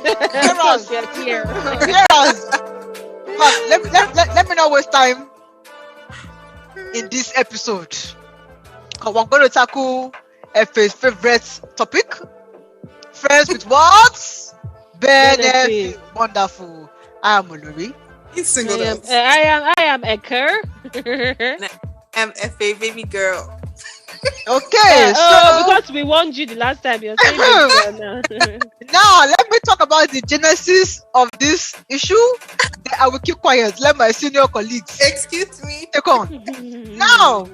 Hear us. You're here. Hear us. Man, let me not waste time in this episode. Because we're going to tackle FA's favorite topic. Friends with what? Benefit. Wonderful. I am Olori. He's singled out. I am Eker. I'm FA baby girl. Okay, so because we warned you the last time, you're saying baby girl now. now let me talk about the genesis of this issue. Then I will keep quiet. Let my senior colleagues Excuse me. take on. Now,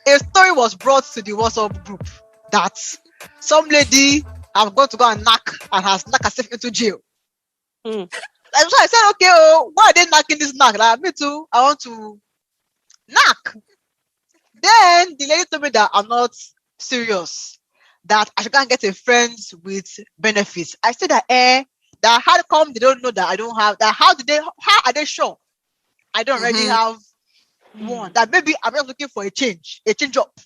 a story was brought to the WhatsApp group that some lady have gone to go and knock and has knocked herself into jail. Mm. And so I said, okay, oh, why are they knocking this knock? Like, me too, I want to knock. Then the lady told me that I'm not serious, that I should go and get a friends with benefits. I said that that how come they don't know that I don't have that? How are they sure I don't already have one? That maybe I'm just looking for a change up,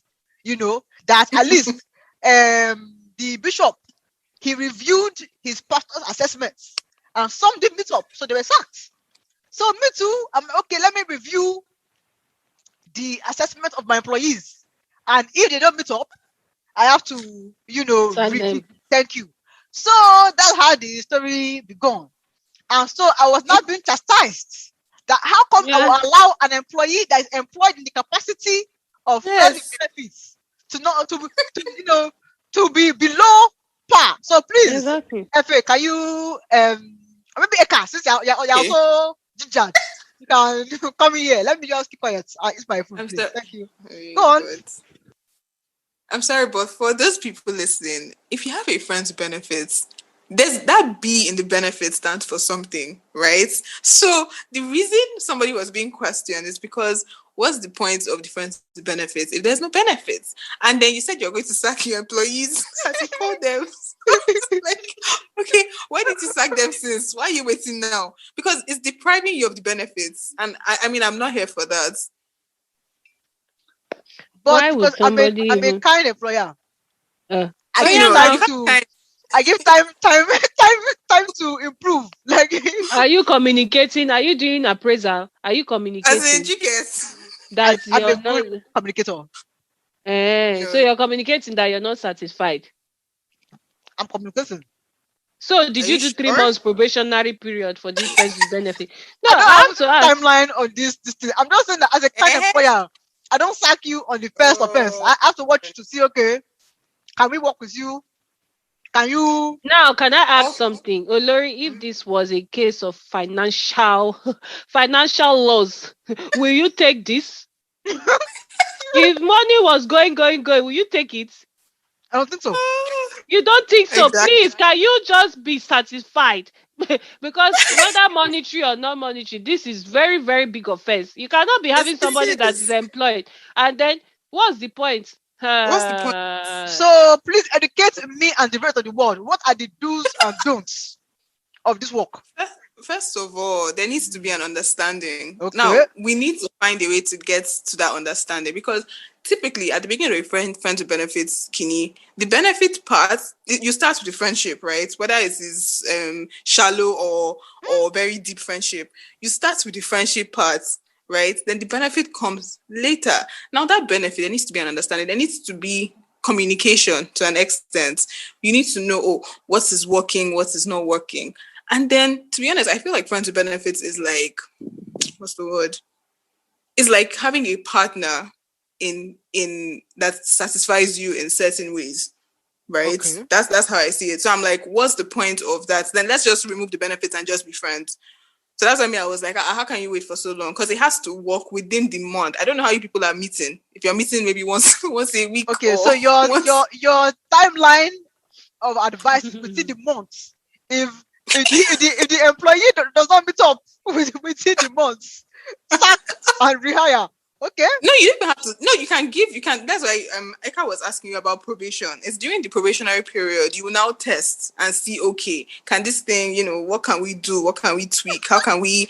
that at least the bishop, he reviewed his pastor's assessments and some didn't meet up, so they were sacked. So me too, I'm okay, let me review the assessment of my employees, and if they don't meet up, I have to, thank you. So that's how the story began. And so I was not being chastised that how come I will allow an employee that is employed in the capacity of benefits to be below par. So please, Exactly. FA, can you maybe Eka, since you're also gingered, you can come in here. Let me just keep quiet. It's my food. Thank you. Go on. Good. I'm sorry, but for those people listening, if you have a friend's benefits, there's that B in the benefit stands for something, right? So the reason somebody was being questioned is because what's the point of the friend's benefits if there's no benefits? And then you said you're going to sack your employees, as you call them. Like, okay, why did you sack them since? Why are you waiting now? Because it's depriving you of the benefits. And I mean, I'm not here for that. But because I'm a kind employer, I give time to improve. Like, are you communicating? Are you doing appraisal? Are you communicating? As in, you guess. I'm a good communicator. So you're communicating that you're not satisfied. I'm communicating. So did you do 3 months probationary period for this person's benefit? No, I have to ask. Timeline on this thing. I'm just saying that as a kind employer, I don't sack you on the first offense. I have to watch to see, okay, can we work with you? Can you... Now, can I ask something? Olori, if this was a case of financial loss, will you take this? If money was going, will you take it? I don't think so. You don't think so? Exactly. Please, can you just be satisfied? Because whether monetary or non monetary, this is very, very big offense. You cannot be having somebody that is employed, and then what's the point? What's the point? So please educate me and the rest of the world. What are the do's and don'ts of this work? First of all, there needs to be an understanding. Okay. Now, we need to find a way to get to that understanding, because typically at the beginning of a friend to benefits, Kini, the benefit part, you start with the friendship, right? Whether it is shallow or very deep friendship, you start with the friendship part, right? Then the benefit comes later. Now that benefit, there needs to be an understanding. There needs to be communication to an extent. You need to know, what is working, what is not working. And then, to be honest, I feel like friends with benefits is like, what's the word? It's like having a partner in that satisfies you in certain ways, right? Okay. That's how I see it. So I'm like, what's the point of that? Then let's just remove the benefits and just be friends. So that's what I was like, how can you wait for so long? Because it has to work within the month. I don't know how you people are meeting. If you're meeting maybe once a week. Okay, so your timeline of advice is within the month. If the employee does not meet up within the months, sack and rehire. Okay. No, you don't have to. No, you can. That's why Eka was asking you about probation. It's during the probationary period you will now test and see, okay, can this thing, what can we do? What can we tweak? How can we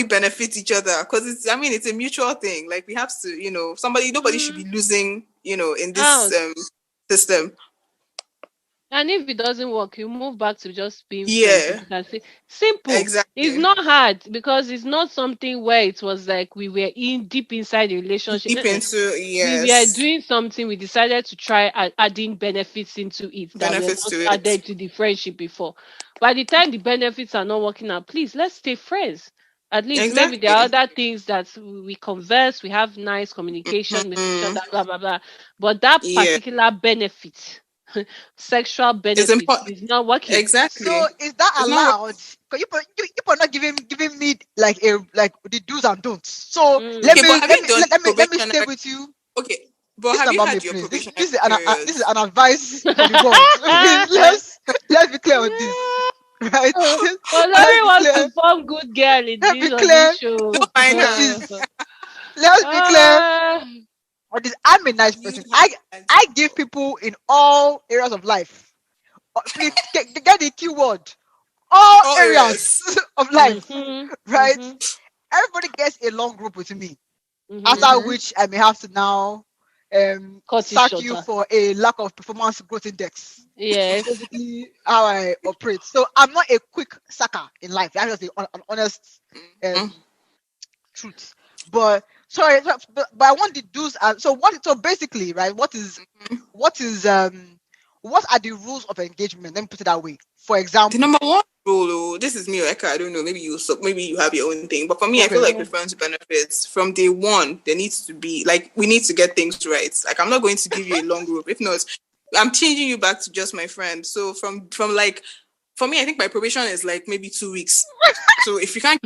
benefit each other? Because it's a mutual thing. Like we have to, nobody should be losing, in this system. And if it doesn't work, you move back to just being friends with Yeah, it and say, simple. It's exactly. not hard because it's not something where it was like we were in deep inside the relationship. Deep into, We were yes, doing something. We decided to try adding benefits into it that were benefits not to it. added to the friendship before. By the time the benefits are not working out, please let's stay friends. At least maybe there are Exactly. other things that we converse, we have nice communication with each other, Mm, blah blah blah. But that yeah, particular benefit, sexual it's benefit, important. is not working. So Exactly. is that It's not what. allowed? Because you are not giving me like a like the do's and don'ts. So Mm. Okay, but have you done the let me stay probationary? with you. Okay, but This is have you about me, had your please. probationary This is periods? an advice for the world. Please let's be clear on this, right? Let's Olori be wants clear. to form good girl in Let's be this on this clear. show. Don't mind her. Please, let's be clear Ah, on this. I'm a nice You person. had I give people in all areas of life. Please get the keyword. All all areas areas. of life, mhm, right? mhm, Everybody gets a long group with me. mhm. After Mm-hmm. which I may have to now Cut it sack you shorter. for a lack of performance growth index. It's Yes. basically how I operate. So I'm not a quick sucker in life. That's just an honest Mm-hmm. um, truth. But sorry, but I want the do's and so what? So basically, right? What is what are the rules of engagement? Let me put it that way. For The example, number one rule, oh, this is me or Eka, I don't know, maybe you have your own thing. But for me, I feel okay, like with friends with benefits, from day one, there needs to be like we need to get things right. Like I'm not going to give you a long group. If not, I'm changing you back to just my friend. So from like for me, I think my probation is like maybe 2 weeks. So if you can't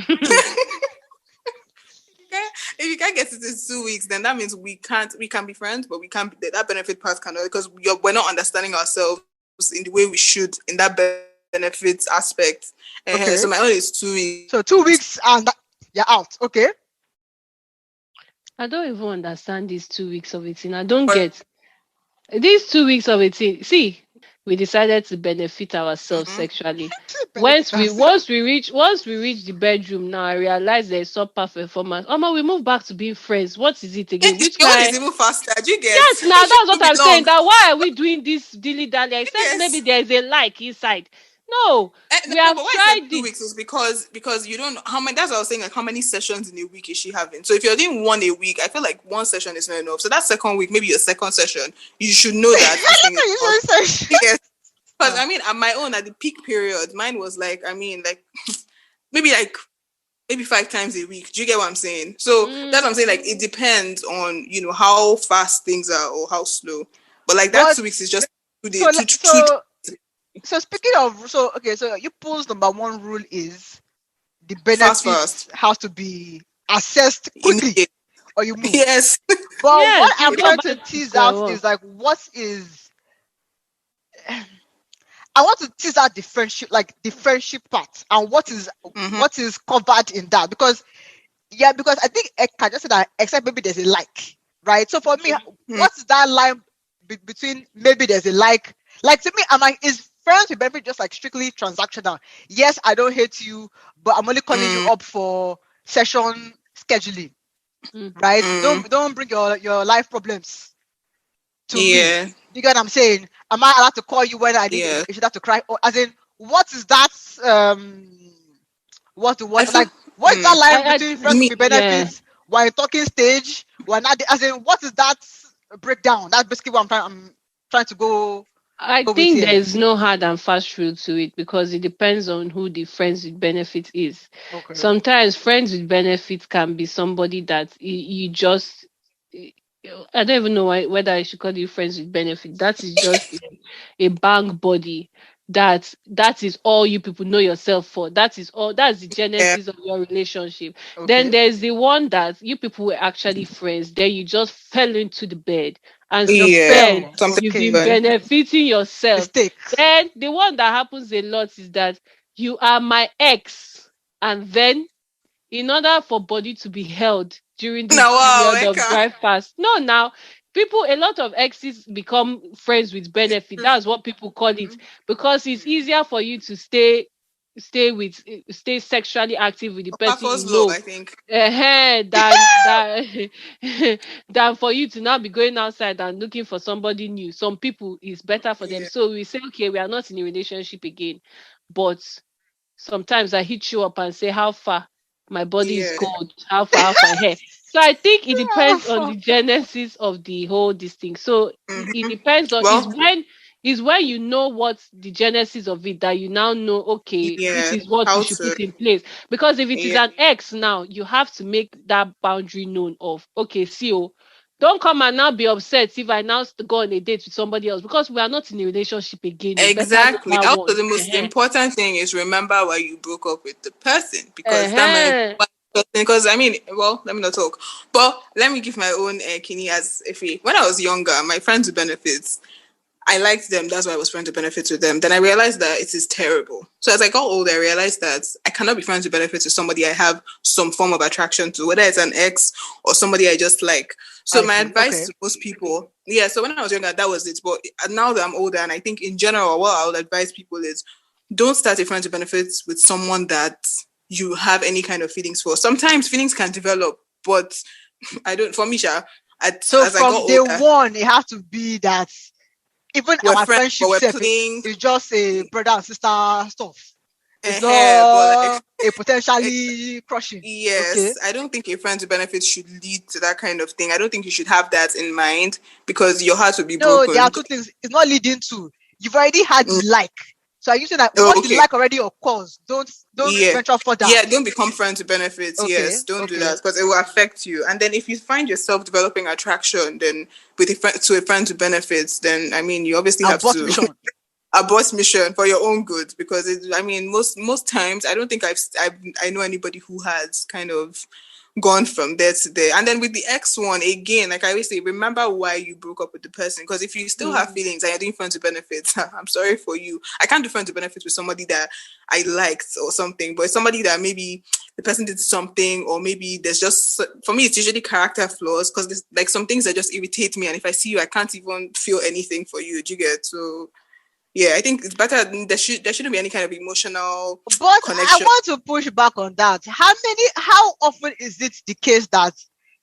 get it in 2 weeks, then that means we can be friends, but we can't that benefit part cannot because we're not understanding ourselves in the way we should in that benefits aspect. So my own is okay. 2 weeks. So 2 weeks and you're out. Okay. I don't even understand these 2 weeks of it. I But don't get these 2 weeks of it. See, we decided to benefit ourselves mm-hmm. sexually. Benefit us. Once we reach the bedroom now, I realize there's some performance. We move back to being friends. What is it again? Which Your own is kind? even faster. Do you get? Yes, now It that's what shouldn't I'm be saying. long. That why are we doing this dilly dally? Except maybe Yes. there's a like inside. No, No, we no, have but why I said tried two it. weeks is because you don't know how many. That's what I was saying. Like how many sessions in a week is she having? So if you're doing one a week, I feel like one session is not enough. So that second week, maybe your second session, you should know I that this thing is like not. how you say. Yes, because Ah. I mean, at my own at the peak period, mine was like I mean like maybe like maybe 5 times a week. Do you get what I'm saying? So that's Mm, what I'm saying. Like it depends on how fast things are or how slow. But like that But 2 weeks is just two so days, two le- two. so so speaking of okay, so you pool's number one rule is the Fast, benefits fast, has to be assessed quickly immediate. or you move. Yes. But what yes, you I'm go trying back to to tease square out one. is like what is I want to tease out the friendship part and Mm-hmm. what is covered in that because because I think Eka just said that except maybe there's a like, right? So for me, what's that line between maybe there's a like? Like to me, I'm like, is friends with benefit just like strictly transactional? Yes, I don't hate you, but I'm only calling you Mm, up for session scheduling, Mm. right? mm, Don't bring your life problems to me. yeah. You get what I'm saying? Am I allowed to call you when I need Yeah. a shoulder to cry? Or as in, what is that I like feel. what is that line I between friends Me. with yeah. benefits while talking stage while not as in what is that breakdown? That's basically what I'm trying to I go with think there here. is no hard and fast rule to it because it depends on who the friends with benefit is. Okay. Sometimes friends with benefit can be somebody that you just I don't even know whether I should call you friends with benefit. That is just a bank body that is all you people know yourself for. That is all that's the Yeah. genesis of your relationship. Then Okay. there's the one that you people were actually friends, then you just fell into the bed. And You just since Yeah. then fell. Something you've been Okay. happened. benefiting yourself. Mistakes. Then the one that happens a lot is that you are my ex, and then in order for body to be held during this Now, wow, period of Eka. drive fast. No, now people, a lot of exes become friends with benefit. That's what people call it because it's easier for you to stay. stay sexually active with the person Purpose you love, know, I think. than than for you to now be going outside and looking for somebody new. Some people is better for them. Yeah. So we say, okay, we are not in a relationship again. But sometimes I hit you up and say, how far? My body is Yeah. cold. How far? How far? Hey. So I think it Oh, depends on the fuck. genesis of the whole this thing. So it Hmm. depends on Well, is when you know what's the genesis of it that you now know, okay, this yeah. is what we How should to? put in place. Because if it is Yeah. an ex now, you have to make that boundary known of, okay, see, oh, don't come and now be upset if I now go on a date with somebody else because we are not in a relationship again. You better know Exactly. that Also, one. the most Uh-huh. important thing is remember why you broke up with the person because that might Uh-huh. because I mean, well, let me not talk, but let me give my own kidney as if when I was younger, my friends with benefits. I liked them. That's why I was friends with benefits with them. Then I realized that it is terrible. So as I got older, I realized that I cannot be friends with benefits with somebody I have some form of attraction to, whether it's an ex or somebody I just like. So I my see. advice Okay. to most people, yeah. So when I was younger, that was it. But now that I'm older, and I think in general, what I would advise people is don't start a friends with benefits with someone that you have any kind of feelings for. Sometimes feelings can develop, but I don't. For me, So as I got from day older, one, it has to be that even we're our friends, but friendship we're self playing. is just a brother and sister stuff. It's But like not a it, potentially crushing. Okay. yes, I don't think a friends with benefits should lead to that kind of thing. I don't think you should have that in mind because your heart will be No, there are broken. two things. It's not leading to. You've already had Mm. the like. So are you saying that Oh, once the okay. like already occurs, don't Yeah. venture further? Yeah, don't become friends with benefits. Okay. Yes, don't do Okay. that because it will affect you. And then if you find yourself developing attraction, then with to a friend with benefits, then I mean, you obviously have Abort to mission. abort mission for your own good because I mean, most times I don't think I know anybody who has kind of gone from there to there. And then with the X one, again, like I always say, remember why you broke up with the person. Because if you still have Mm. feelings and you're doing friends with benefits, I'm sorry for you. I can't do friends with benefits with somebody that I liked or something, but somebody that maybe the person did something, or maybe there's just, for me, it's usually character flaws because like some things that just irritate me. And if I see you, I can't even feel anything for you. Do you get? So yeah, I think it's better. There shouldn't be any kind of emotional But I connection. want to push back on that. How often is it the case that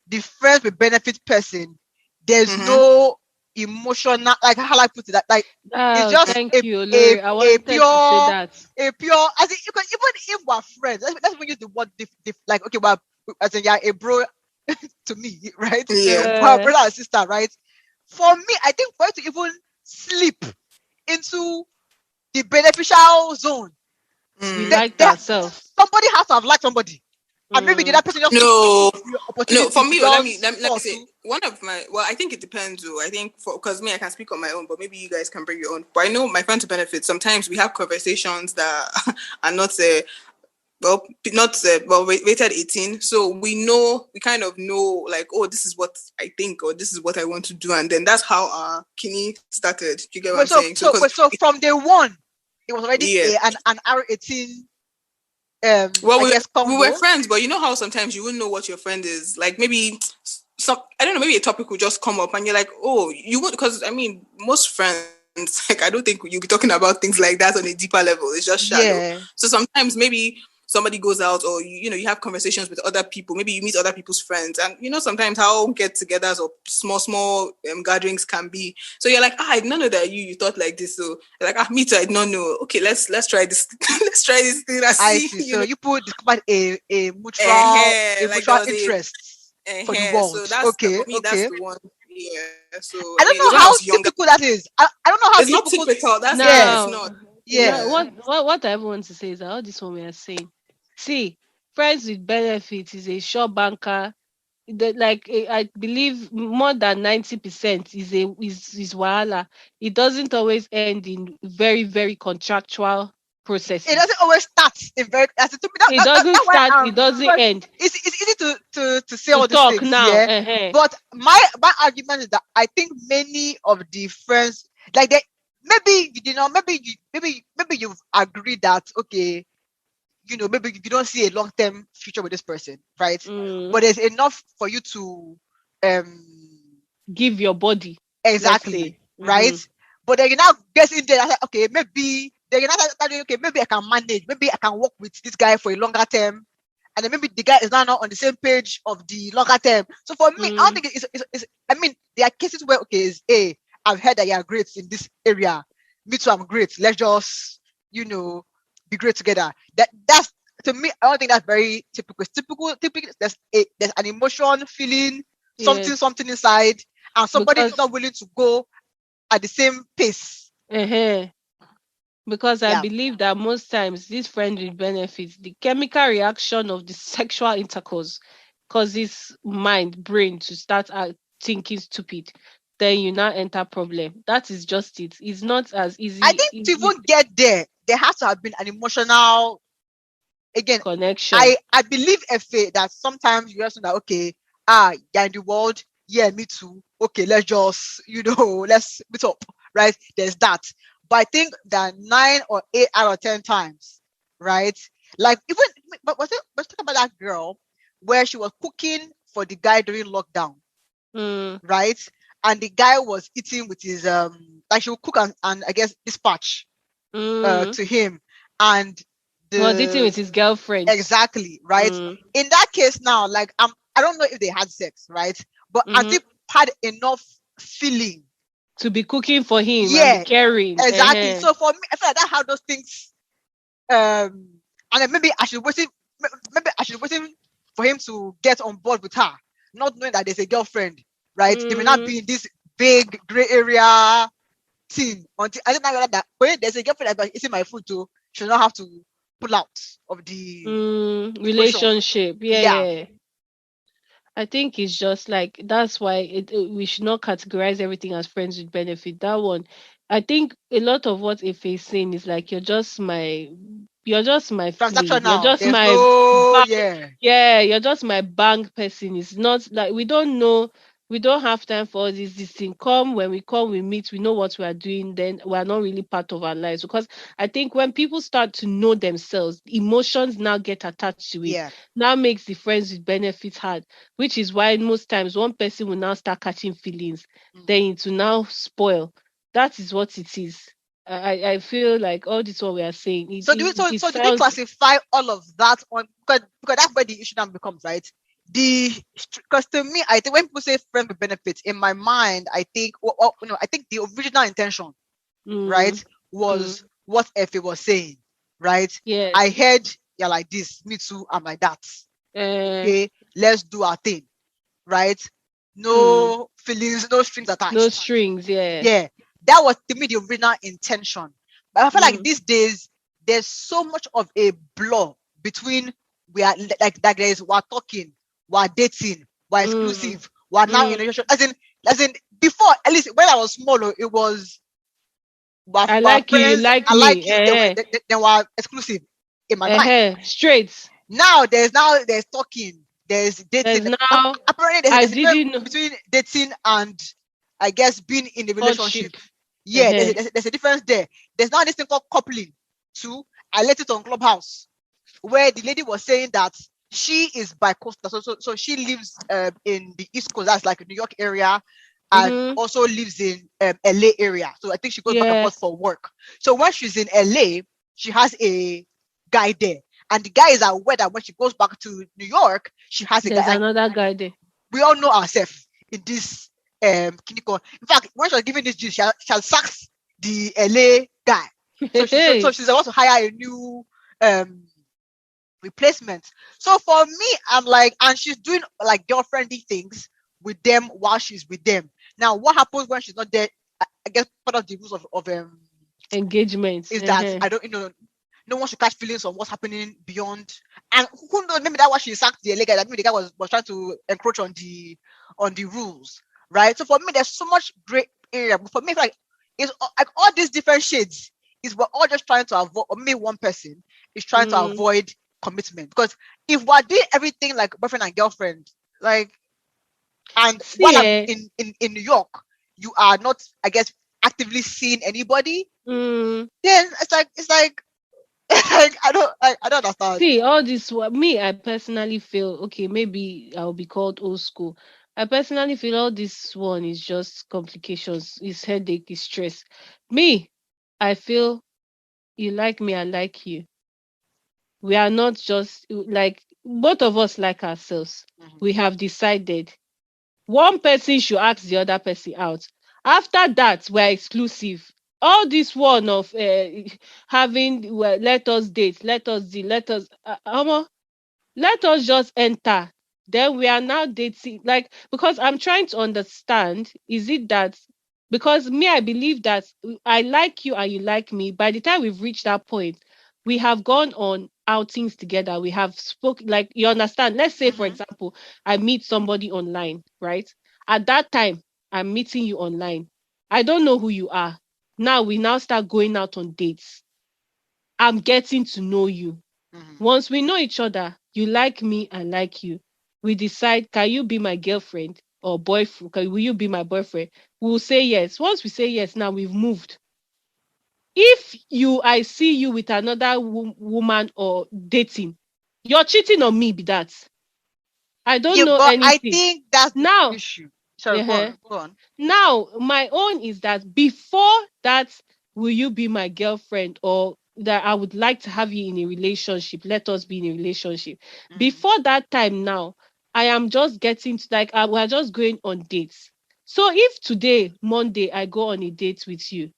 the friends with benefit person, there's Mm-hmm. no emotional, like how I put it, that like it's Oh, just thank you, Lori. I wanted to say that. a pure, as in, because even if we're friends, let's even use the word like, okay, well, as in, yeah, a bro to me, right? Yeah. We're Uh, brother and sister, right? For me, I think for it to even slip into the beneficial zone, we Mm. liked ourselves. somebody has to have liked somebody. And maybe the Mm. other person just took No, the no. opportunity For to me, just let me fall say to. one of my. Well, I think it depends. Though I think for because me, I can speak on my own, but maybe you guys can bring your own. But I know my friends to benefit. Sometimes we have conversations that are not well, not rated 18. So we kind of know like, oh, this is what I think, or this is what I want to do, and then that's how our kini started. Do you get what I'm saying? So because So from day one, it was already yeah, an R18 well, I guess we were combo. friends, but you know how sometimes you wouldn't know what your friend is. Like maybe some, I don't know, maybe a topic will just come up and you're like, oh, you would, because I mean, most friends, like I don't think you'll be talking about things like that on a deeper level. It's just shallow. Yeah, So sometimes maybe somebody goes out, or you have conversations with other people. Maybe you meet other people's friends, and sometimes how get-togethers or small gatherings can be. So you're like, I did not know that you thought like this. So you're like, me too, I did not know. Okay, let's try this. Let's try this thing and I see. see. So you put discovered a Like there mutual was a interest for the so world. that's Okay, for me. That's okay. the one. Yeah. So I I mean, don't it was know when I how was younger. typical that is. I don't know how It's not typical. typical. That's the thing. Yeah, It's Now, not. now, yeah. Yeah. what I want to say is that all this one we are saying. See, friends with benefits is a sure banker. I believe more than 90% is wahala. It doesn't always end in very very contractual It processes. doesn't always start in very. As it, to me, It doesn't that's why start. It doesn't because end. it's easy to say To all these talk things, now. yeah. Uh-huh. But my argument is that I think many of the friends, like they, maybe maybe you've agreed that, okay, maybe you don't see a long term future with this person, right? Mm. But there's enough for you to um Give your body. Let's say. exactly, right? Mm-hmm. But then you now get in there and say, okay, maybe Then you're not telling, okay, maybe I can manage, maybe I can work with this guy for a longer term, and then maybe the guy is now not on the same page of the longer term. So for me, I don't Mm, think it's I mean, there are cases where okay, is a I've heard that you are great in this area. Me too, I'm great. Let's just be great together. That's to me. I don't think that's very typical. It's typical. There's an emotion, feeling, yes, something inside, and somebody is because not willing to go at the same pace. uh because I Yeah, believe that most times this friend with benefits, the chemical reaction of the sexual intercourse causes brain to start thinking stupid. Then you now enter problem. That is just it. It's not as I easy. think to even get there has to have been an emotional. Again, Connection. I believe FA that sometimes you also that okay, you're in the world, yeah, me too. Okay, let's just let's meet up, right? There's that. But I think that 9 or 8 out of 10 times, right? Like even but let's talk about that girl where she was cooking for the guy during lockdown, Mm, right? And the guy was eating with his like she would cook and I guess dispatch mm. to him, and He was eating the with his girlfriends. exactly, right? Mm, In that case now, like I don't know if they had sex, right? But mm-hmm. Auntie had enough feeling. To be cooking for him and be Yeah, caring. exactly. So for me, I feel like that's how those things and then maybe I should waiting for him to get on board with her, not knowing that there's a girlfriend, right? They may not Mm, be in this big gray area thing until I didn't know that when there's a girlfriend that's eating my food too, she'll not have to pull out of the equation. relationship. Yeah, Yeah, yeah. I think it's just like that's why we should not categorize everything as friends with benefit. That one, I think a lot of what if is saying is like you're just my fling, you're transactional. just There's my no, bank, yeah. yeah, you're just my bank person. It's not like we don't know, we don't have time for all this thing. Come when we come, we meet, we know what we are doing. Then we are not really part of our lives because I think when people start to know themselves, emotions now get attached to it. Yeah. Now makes the friends with benefits hard, which is why most times one person will now start catching feelings, Mm. then it will now spoil. That is what it is. I feel like all this what we are saying. So do we It so do we sounds classify all of that on because that's where the issue now becomes, right? Because to me, I think when people say friend with benefits, in my mind, I think I think the original intention, mm, right, mm, was what Effie was saying, right? I yes. heard you're like this, me too, I'm like that. Uh, Okay, let's do our thing, right? mm, No feelings, no strings no attached. strings, yeah. Yeah, that was to me the original intention. But I feel like Mm, these days there's so much of a blur between we are like there is we're talking, we're dating, we're mm, exclusive, we're now in a mm. relationship. As in before, at least when I was smaller, it was I we're like you, you friends, like I like me. you, then we're exclusive in my mind. Straight. Now there's talking, there's dating. There's now Apparently, I there's a difference didn't know between dating and I guess being in a relationship. courtship. Yeah, Uh-huh. there's a difference there. There's now this thing called coupling. Too, I let it on Clubhouse where the lady was saying that she is bi-coastal, so she lives in the East Coast, that's like New York area, and Mm-hmm. also lives in LA area. So I think she goes back and forth Yes. for work. So when she's in LA, she has a guy there, and the guy is aware that when she goes back to New York, she has a guy. There's Like another guy there. we all know ourselves in this kiniko. In fact, when she was giving this gist, she has sacked the LA guy. So Hey. she's about to hire a new um replacement. So for me, I'm like, and she's doing like girlfriendly things with them while she's with them. Now, what happens when she's not there? I guess part of the rules of Engagement. is that Uh-huh. I don't, no one should catch feelings on what's happening beyond. And who knows? Maybe that's why she sacked the guy. That maybe the guy was trying to encroach on the rules, right? So for me, there's so much gray area. But for me, it's like it's like all these different shades is we're all just trying to avoid, or maybe one person is trying to Mm. avoid commitment. Because if we're doing everything like boyfriend and girlfriend, like, and while See, I'm in New York, you are not, I guess, actively seeing anybody, mm, then it's like like, I don't understand. see, all this me, I personally feel okay, maybe I'll be called old school. I personally feel all this one is just complications, is headache, is stress. Me, I feel you like me, I like you. We are not just like both of us like ourselves. Mhm. We have decided one person should ask the other person out. After that, we're exclusive. All this one of having, well, let us date, let us do, let us let us just enter. Then we are now dating. Like, because I'm trying to understand, is it that because me, I believe that I like you and you like me. By the time we've reached that point, we have gone on outings together. We have spoke, like, you understand. Let's say, for Mhm. example, I meet somebody online, right? At that time, I'm meeting you online. I don't know who you are. Now we now start going out on dates. I'm getting to know you. Mhm. Once we know each other, you like me, I like you. We decide, can you be my girlfriend or boyfriend? Will you be my boyfriend? We'll say yes. Once we say yes, now we've moved. If I see you with another woman or dating, you're cheating on me, be that. I don't Yeah, know but I anything. think that's the Now, issue. Sorry, go uh on. Go on. now, my own is that before that, will you be my girlfriend, or that I would like to have you in a relationship? Let us be in a relationship. Mhm. Before that time, now, I am just getting to, like, we're just going on dates. So if today, Monday, I go on a date with you,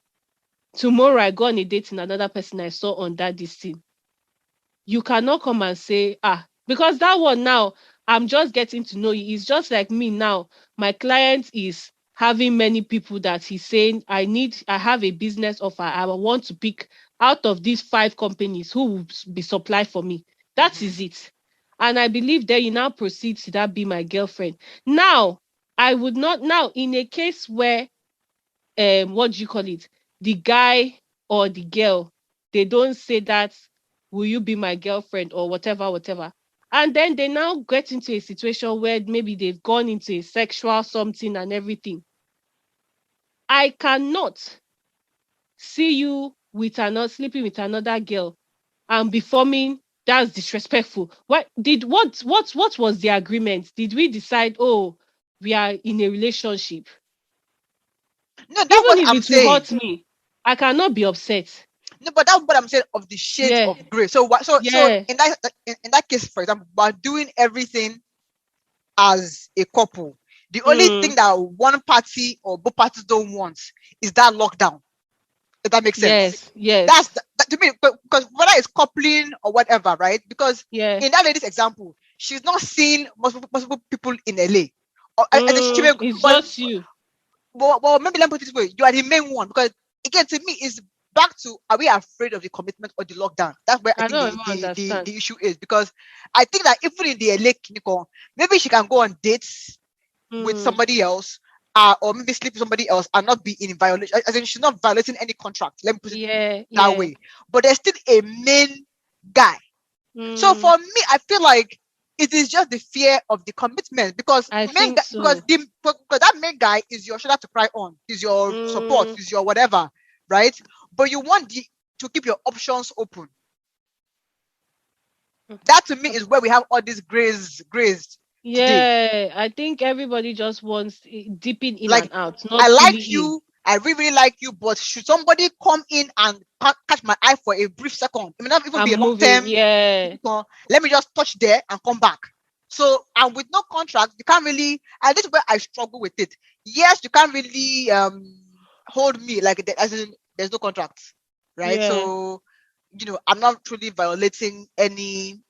tomorrow I go on a date with another person I saw on that this thing, you cannot come and say, because that one now, I'm just getting to know you. It's just like me now. My client is having many people that he's saying, I have a business offer. I want to pick out of these 5 companies who will be supply for me. That Mhm. is it. And I believe that you now proceed to that be my girlfriend. Now, I would not, now, in a case where what do you call it, the guy or the girl, they don't say that, will you be my girlfriend or whatever, whatever, and then they now get into a situation where maybe they've gone into a sexual something and everything. I cannot see you with another, sleeping with another girl and be forming, that's disrespectful. What was the agreement? Did we decide, oh, we are in a relationship? No, that's Even what if I'm it will saying. hurt me, I cannot be upset. No, but that's what I'm saying of the shades Yeah, of gray. So what? So yeah. in that case, for example, we're doing everything as a couple. The only Mm, thing that one party or both parties don't want is that lockdown. If that makes sense. yes, That's yes. that to me, because whether it's coupling or whatever, right? Because Yeah. in that lady's example, she's not seeing multiple people in LA. Or, and then she may, It's just you. well, maybe let me put it this way: you are the main one. Because again, to me, it's back to, are we afraid of the commitment or the lockdown? That's where I I think don't even understand. the issue is. Because I think that even in the LA clinical, maybe she can go on dates with Mm, somebody else, or maybe sleep with somebody else and not be in violation. As in, she's not violating any contract. Let me put it yeah, that yeah. way. But there's still a main guy. So Mm, for me, I feel like it is just the fear of the commitment, because I think so. because that main guy is your shoulder to cry on, is your support, Mm, is your whatever, right? But you want to keep your options open. That to me is where we have all these grays today. yeah, I think everybody just wants dipping in Like, and out, I not fully like in. you, I really, really like you, but should somebody come in and catch my eye for a brief second, it may not even be I'm a long moving. term. Yeah, Let me just touch there and come back. So, and with no contract, you can't really, and this is where I struggle with it. Yes, you can't really hold me like that, as in there's no contract, right? yeah. So, I'm not truly violating any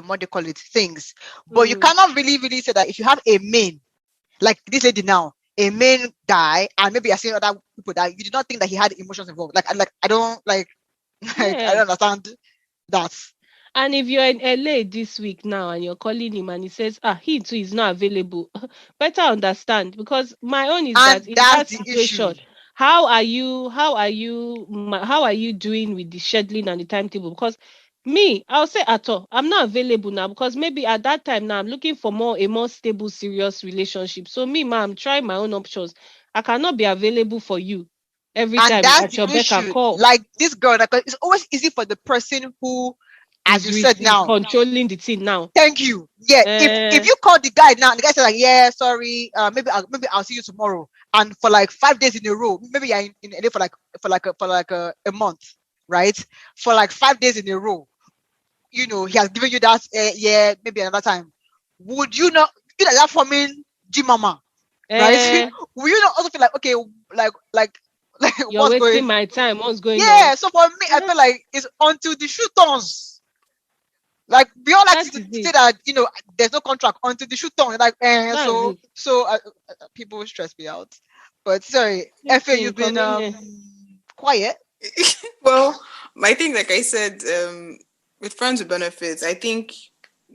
what do you call it, things. But you Mm, cannot really, really say that if you have a main, like this lady now, a main guy, and maybe you're seeing other people that you did not think that he had emotions involved. Like I don't like like I yeah. don't understand that. And if you're in LA this week now and you're calling him and he says, he too is not available, better understand, because my own is that And in that's that the issue. situation, how are you doing with the scheduling and the timetable? Because me, I'll say at all, I'm not available now because maybe at that time now I'm looking for a more stable, serious relationship. So me, ma, I'm trying my own options. I cannot be available for you every And time that's at the your beck and issue. call. Like this girl, like, it's always easy for the person who, as you said Is now, controlling the thing now. thank you. Yeah, if Uh, you call the guy now, the guy says like, yeah, sorry, maybe I'll see you tomorrow. and for like 5 days in a row, maybe you're in LA for like a month, right? For like 5 days in a row, he has given you that yeah, maybe another time. Would you not feel like that forming G Mama, right? Eh, Will you not also feel like, okay, like you're what's wasting going? my time. What's going on? Yeah. So for me, I Eh, feel like it's until the shoe turns. Like we all like that to is say it. that there's no contract until the shoe turns. Like That's so it. so people stress me out. But sorry, It's Fa, you've been inconvenient. quiet. Well, my thing, like I said, with friends with benefits, I think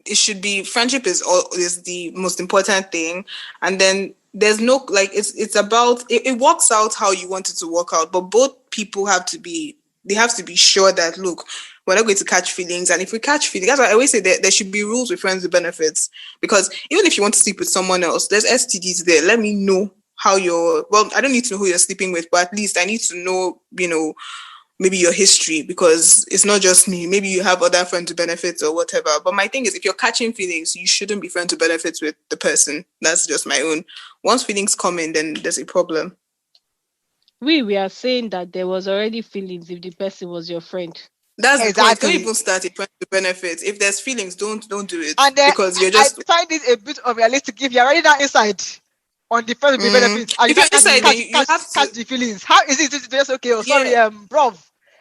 it should be friendship is the most important thing, and then there's no like it's about it works out how you want it to work out, but both people have to be sure that look, we're not going to catch feelings, and if we catch feelings, that's why I always say that there should be rules with friends with benefits, because even if you want to sleep with someone else, there's STDs there. Let me know how you're. Well, I don't need to know who you're sleeping with, but at least I need to know, maybe your history, because it's not just me. Maybe you have other friends with benefits or whatever. But my thing is, if you're catching feelings, you shouldn't be friends with benefits with the person. That's just my own. Once feelings come in, then there's a problem. We are saying that there was already feelings if the person was your friend. That's the point. Don't Exactly. even start a friend with benefits. If there's feelings, don't do it, And then because you're I just. find it a bit unrealistic if you're already now inside on the first benefits and you If you're can't catch inside, then catch you catch have catch to. the feelings. How is it to just okay? Oh, sorry, Yeah. bro.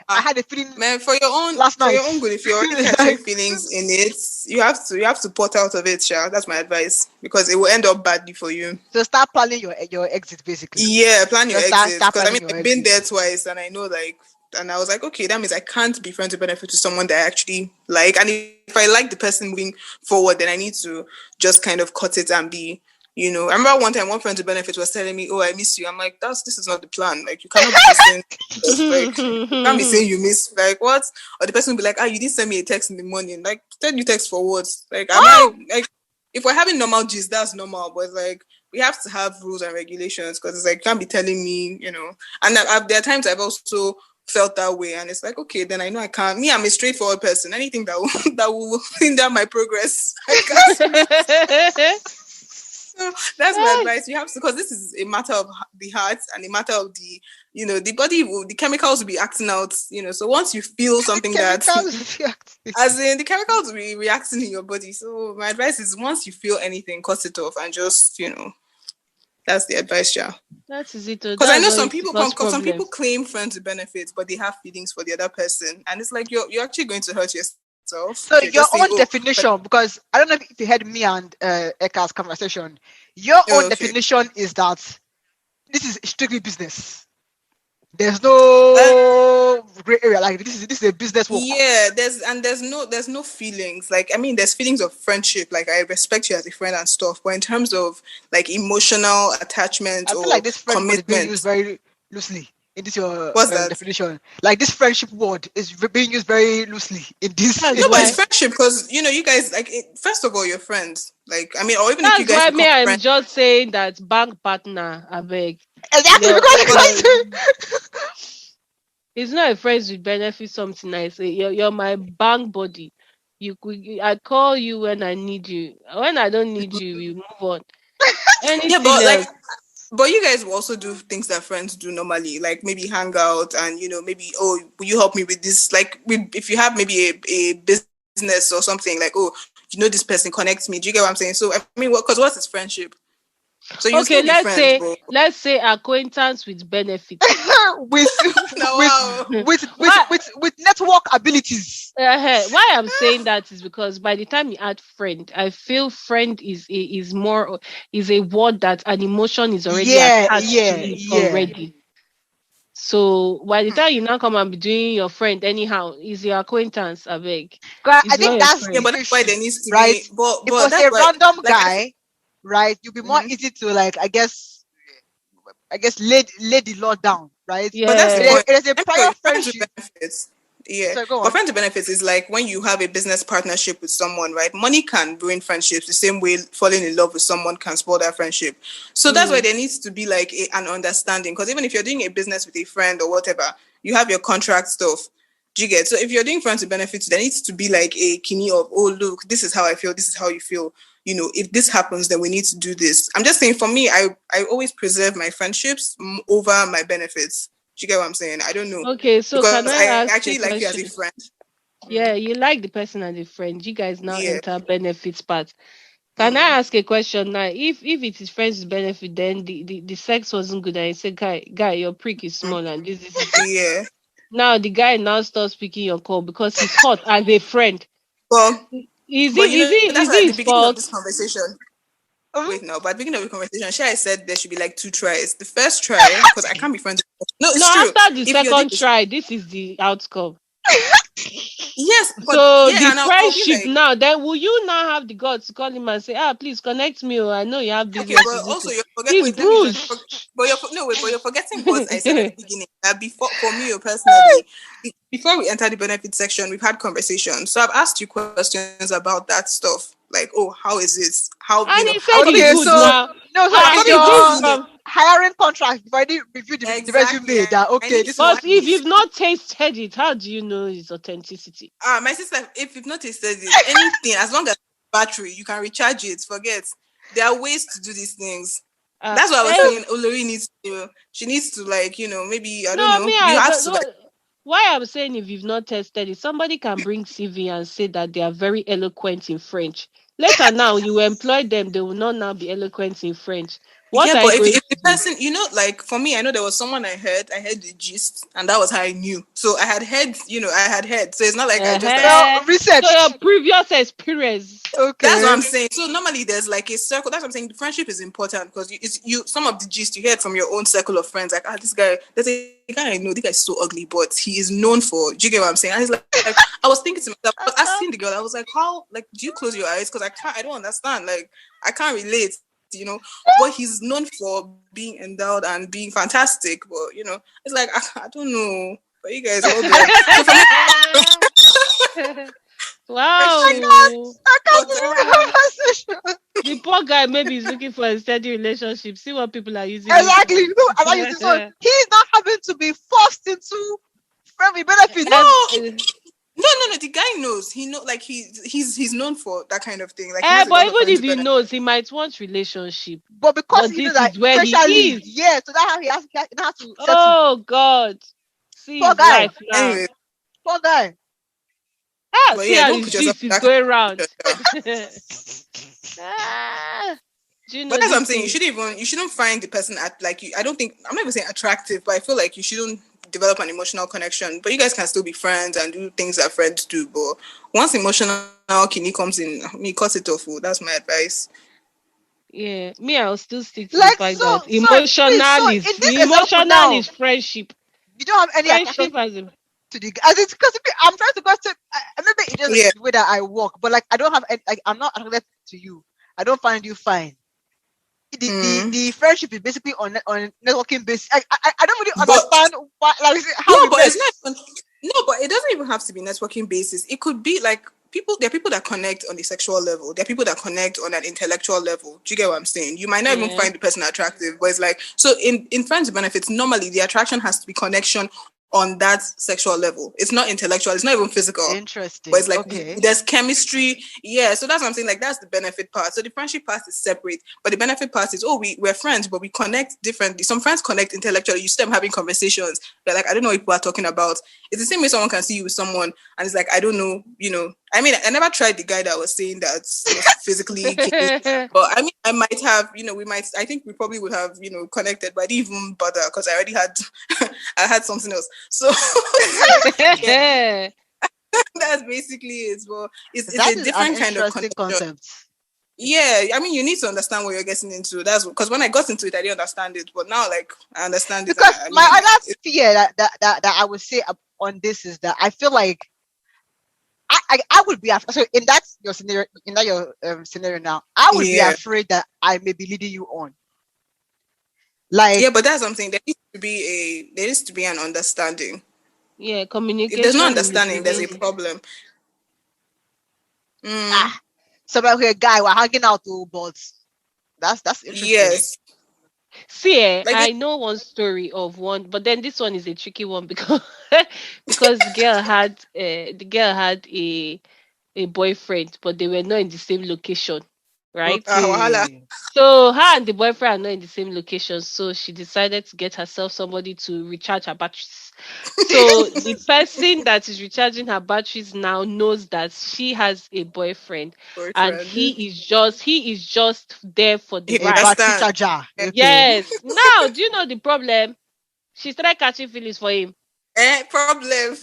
I Ah, had a feeling man, last for night. your own good, if you're already catching Like, feelings in it, you have to port out of it, Sha. That's my advice, because it will end up badly for you. so start planning your exit basically. Yeah, plan your Just start exit, start because I planning mean your I've been exit. there twice, and I know, like, and I was like, okay, that means I can't be friends with benefit to someone that I actually like, and if I like the person moving forward, then I need to just kind of cut it and be. I remember one time one friend to benefit was telling me, "Oh, I miss you." I'm like, this is not the plan. Like, you cannot be missing. Like, you can't be saying you miss. Like, what? Or the person will be like, you didn't send me a text in the morning. Like, send you text for what? Like, am I Oh, like, if we're having normal gist, that's normal. But it's like, we have to have rules and regulations, because it's like, you can't be telling me. And there are times I've also felt that way, and it's like, okay, then I know I can't. Me, I'm a straightforward person. Anything that will that will hinder my progress, I can't. So that's my advice. You have to, because this is a matter of the heart and a matter of the body, the chemicals will be acting out. So once you feel something that, chemicals. as in the chemicals will be reacting in your body. So my advice is, once you feel anything, cut it off, and just, that's the advice, yeah. That is it. Oh, Because I that's know going to cause some problem. people claim friends with benefits, but they have feelings for the other person, and it's like you're actually going to hurt yourself if you're So just saying, your oh, own definition, because I don't know if you heard me and Eka's conversation. Your own okay. definition is that this is strictly business. There's Uh, no gray area. Like this is a business work. Yeah, there's no feelings. Like, I mean, there's feelings of friendship. Like, I respect you as a friend and stuff. But in terms of like emotional attachment I feel or like this French word is being used commitment, very loosely in this your what's that? definition. Like this friendship word is being used very loosely in this. That's No, In but it's why. this. friendship, because you guys, like, first of all, you're friends. Like, I mean, or even if you That's guys why become me, I'm friends, just saying that bank partner, I beg. Exactly Your, because but it's not a friends with benefit something I say. You're my bank body. I call you when I need you. When I don't need you, we move on. yeah, Anything but like, else? but you guys will also do things that friends do normally, like maybe hang out, and maybe, oh, will you help me with this? Like, if you have maybe a business or something, like, oh, this person connects me. Do you get what I'm saying? So I mean, because what is friendship? So you still be Okay, let's friends, say but acquaintance with benefit. with now, with wow. why with network abilities. why I'm saying that is because by the time you add friend, I feel friend is a word that an emotion is already Yeah, attached to yeah, it yeah. already. So by the time you now come and be doing your friend anyhow, is your acquaintance, I beg. 'Cause I It's not think your that's Yeah, the friend. but that's why issue, there needs to right? be. But If it but was that's a why, random like, guy, right, you'll be more mhm. easy to like, I guess lay the law down, right? But that's the It is, Yeah. point. it is a I'm prior sorry, friends with friendship. benefits. Yeah, So go but on. friends with benefits is like when you have a business partnership with someone, right? Money can ruin friendships the same way falling in love with someone can spoil that friendship. So that's why Mm. there needs to be like an understanding. Because even if you're doing a business with a friend or whatever, you have your contract stuff. Do you get? So if you're doing friends with benefits, there needs to be like a kini of, oh look, this is how I feel, this is how you feel. You know, if this happens, then we need to do this. I'm just saying, for me, I always preserve my friendships over my benefits. Do you get what I'm saying? I don't know, Okay, so because can I I ask actually a like you as a question? friend. Yeah, you like the person as a friend. You guys now Yeah. enter benefits part. Can I Mm. ask a question now? If it is friends with benefit, then the sex wasn't good, and you say, guy, your prick is Mm. small, and this. Yeah. Now the guy now starts speaking your call because he's hot as a friend. Well, Is but it you know, is it that's is why at it the his beginning of this fault? conversation, Um, wait, no, but at the beginning of the conversation, sure, I said there should be like 2 tries. The first try, because I can't be friends with, no, No, it's true. after the If you're doing second this, try, this is the outcome. yes, but So yeah, the and I'll be friendship like, now, then will you now have the guts to call him and say, please connect me, or I know you have okay, business but with this also thing. you're forget. He's Wait, let me just. bruised. But no, wait, but you're forgetting what I said at the beginning. That before, for me, or personally, before we enter the benefit section, we've had conversations. So I've asked you questions about that stuff, like, oh, how is it? How And he said how do he's you okay, good see? so now. no, so Okay, on Is so this your good. from hiring contract, you've already reviewed the Exactly. resume. That I okay, need this to is at what but it if is. you've not tasted it, how do you know its authenticity? my sister, if you've noticed it, anything, as long as battery, you can recharge it. Forget. There are ways to do these things. That's what I was Eh, So saying. Olori needs to. She needs to, like, maybe I don't no, know. me, You I have don't to, like, know. Why I'm saying if you've not tested it, somebody can bring CV and say that they are very eloquent in French. Later now, you employ them, they will not now be eloquent in French. What yeah. are you But going if to the do? person, like for me, I know there was someone I heard the gist, and that was how I knew. So I had heard, I had heard. So it's not like I just like. well, Uh-huh. So your researched. previous experience. That's what Okay. I'm saying. So normally there's like a circle. That's what I'm saying. The friendship is important because you some of the gist you heard from your own circle of friends. Like, this guy, there's a guy I know. This guy is so ugly, but he is known for. Do you get what I'm saying? And he's like I was thinking to myself, I was asking the girl. I was like, how? Like, do you close your eyes? Because I can't. I don't understand. Like, I can't relate. But he's known for being endowed and being fantastic. But it's like I don't know. But you guys all there. So for me, friendship. Wow. I can't But see the conversation. The poor guy maybe is looking for a steady relationship. See what people are using him for. Exactly. No, and I use this one. He's not having to be forced into friendly benefits. Um, No. The guy knows. He know, like he's known for that kind of thing. Like he has a but lot of even friends if with he benefits. knows, he might want relationship. But because But he knows this that is where he eventually, is. yeah, so that's how he has to settle. Oh God. See Poor his guy. life now. Anyway, Poor guy. but See yeah, how don't his put yourself gist in is that kind going of round. situation. Do you But know that's what this I'm saying. thing? You shouldn't find the person at like you. I don't think I'm not even saying attractive, but I feel like you shouldn't develop an emotional connection. But you guys can still be friends and do things that friends do. But once emotional kidney comes in, me cut it off. Oh, that's my advice. Yeah, me, I'll still stick to the Like fact so, that so please, so in this example emotional now, is friendship. you don't have any attraction Friendship as a to the as it's because I'm trying to question. Maybe it's just Yeah. the way that I walk, but like I don't have like I'm not attracted to you. I don't find you fine. Mm. The friendship is basically on networking basis. I don't really But understand why like how no, we but met. it's not even, no, but it doesn't even have to be networking basis. It could be like people. There are people that connect on the sexual level. There are people that connect on an intellectual level. Do you get what I'm saying? You might not even yeah. find the person attractive, but it's like so in friends with benefits. Normally, the attraction has to be connection on that sexual level. It's not intellectual. It's not even physical. But it's Interesting. like Okay. there's chemistry. Yeah, so that's what I'm saying. Like that's the benefit part. So the friendship part is separate, but the benefit part is we're friends, but we connect differently. Some friends connect intellectually. You see them having conversations. They're like, I don't know what people are talking about. It's the same way someone can see you with someone, and it's like, I don't know. I mean, I never tried the guy that was saying that was physically kidding. But I mean, I might have, I think we probably would have, connected, but I didn't even bother because I already had, I had something else. So, yeah, that's basically it. Well, it's That a is an different kind of interesting connection. concept. Yeah, I mean, you need to understand what you're getting into. That's because when I got into it, I didn't understand it, but now, like, I understand it. And Because I my mean, other fear that I would say on this is that I feel like I would be so in that your scenario scenario now I would be yeah, afraid that I may be leading you on like yeah, but that's something there needs to be an understanding. Yeah, If there's no communication in the understanding, there's a beginning. problem. somebody here guy we're hanging out too but that's interesting. Yes. See, Like I know one story of one, but then this one is a tricky one because because the girl had a boyfriend, but they were not in the same location, right? wahala. Okay. So her and the boyfriend are not in the same location, so she decided to get herself somebody to recharge her batteries. So the person that is recharging her batteries now knows that she has a boyfriend, and Boyfriend. he is just there for the He A ride. battery understand. charger. Okay. Yes. Now, do you know the problem? She started catching feelings for him Problem.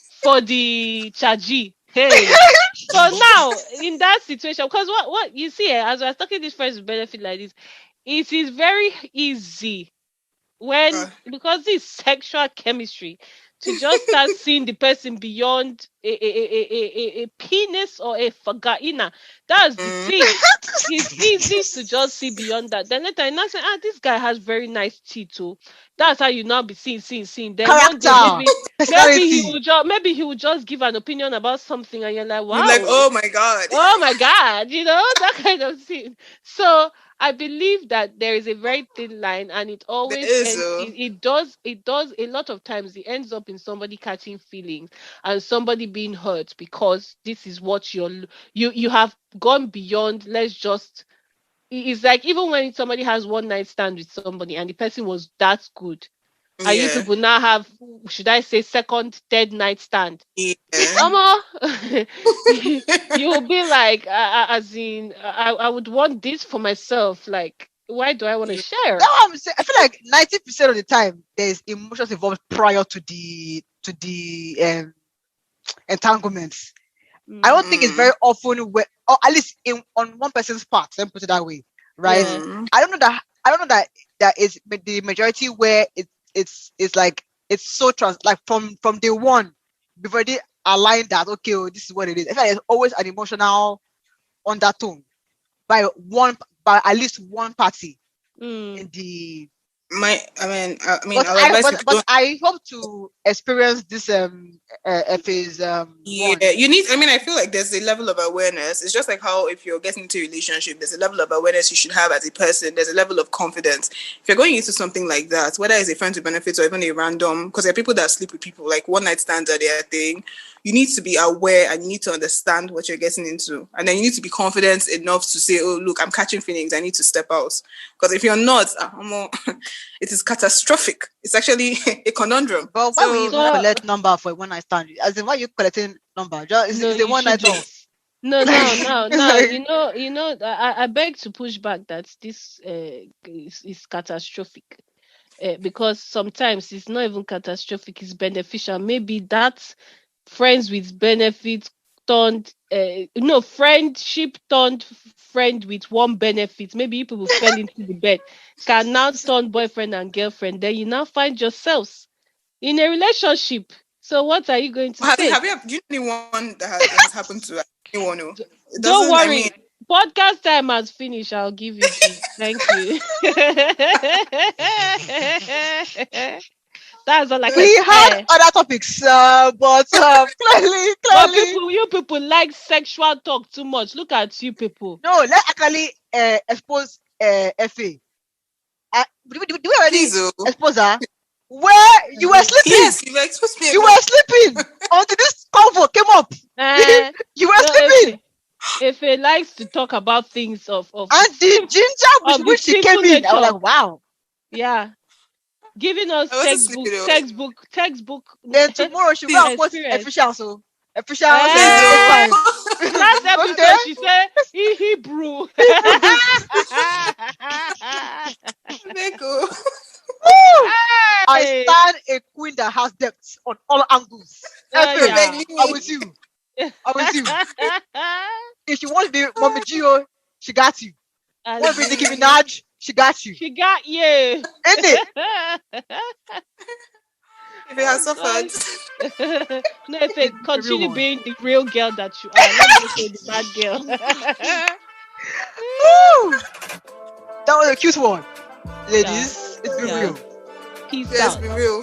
for the chargy. Hey. So now in that situation, because what you see, as we're talking this friends with benefit like this, it is very easy when, Uh, because this sexual chemistry, to just start seeing the person beyond a penis or a vagina. That's the mm, thing. It's easy to just see beyond that. Then later you now say, this guy has very nice teeth too. That's how you now be seeing. Then one day Character. Personality. maybe he will just give an opinion about something, and you're like, you like, wow, oh my god. oh my god, that kind of thing. So I believe that there is a very thin line, and it There always is ends, it does a lot of times, it ends up in somebody catching feelings and somebody being hurt, because this is what you have gone beyond. Let's just It's like, even when somebody has one night stand with somebody and the person was that good, and you Yeah. people now have, should I say, second, third night stand. Yeah. Omo, you will be like, as in, I would want this for myself. Like, why do I want to Yeah. share? That's what I'm saying. I feel like 90% of the time there's emotions involved prior to the entanglements. I Mm, don't think it's Mm, very often where, or at least on one person's part. Let me put it that way, right? yeah. mm, I don't know that is the majority where it's like it's so trust, like from day one, we've already aligned that, okay, oh, this is what it is. I feel like there's always an emotional undertone by one by at least one party Mm, in the. I mean, But I'll I advise but if you but don't. I hope to experience this phase Yeah, one. you need. I mean, I feel like there's a level of awareness. It's just like how if you're getting into a relationship, there's a level of awareness you should have as a person. There's a level of confidence. If you're going into something like that, whether it's a friend with benefits or even a random, because there are people that sleep with people, like one night stands are their thing. You need to be aware and you need to understand what you're getting into, and then you need to be confident enough to say, "Oh, look, I'm catching feelings. I need to step out." Because if you're not, it is catastrophic. It's actually a conundrum. But why will you So even so collect number for a one night stand? As in, why you collecting number? Just no, it's a you one night shouldn't. off. No, no, Like, no, it's no. like, I beg to push back that this is catastrophic. Because sometimes it's not even catastrophic, it's beneficial. Maybe that's friends with benefits turned, no, friendship turned friend with one benefit. Maybe you people fell into the bed, can now turn boyfriend and girlfriend. Then you now find yourselves in a relationship. So what are you going to Has it, say? do you know anyone that has happened to anyone who it Don't doesn't, I mean, worry. Podcast time has finished. I'll give you gist. Thank you. That's all I can we had say. other topics, but clearly, But clearly, you people like sexual talk too much. Look at you people. no. Let's actually expose FA. Do we already please, oh, expose her? Where you were sleeping? yes, you've exposed me You again. were sleeping until this convo came up. Uh, You were so sleeping, if he likes to talk about things of and the ginger with of the which she came simple in, I was nature, like, wow. yeah, giving us I wasn't sleeping, though. textbook Then tomorrow she'll go Please, and post experience. official, so official please, face Eh, time. oh. last Okay. episode she said in Hebrew. Beko. Woo! I Hey, stand a queen that has depth on all angles. I FA, beg, yeah. leave I'm me. with you. I'm with you. If she wants to be Mommy Gio, she got you. Want to be As Nicki in, Minaj, she got you. she got you. Ain't it? If it Oh has suffered. gosh. No, if She's it the real continue one. being the real girl that you are, let me just say the bad girl. Woo! That was a cute one. Yeah, Ladies, it's been yeah. real. Peace Yes, out. be real.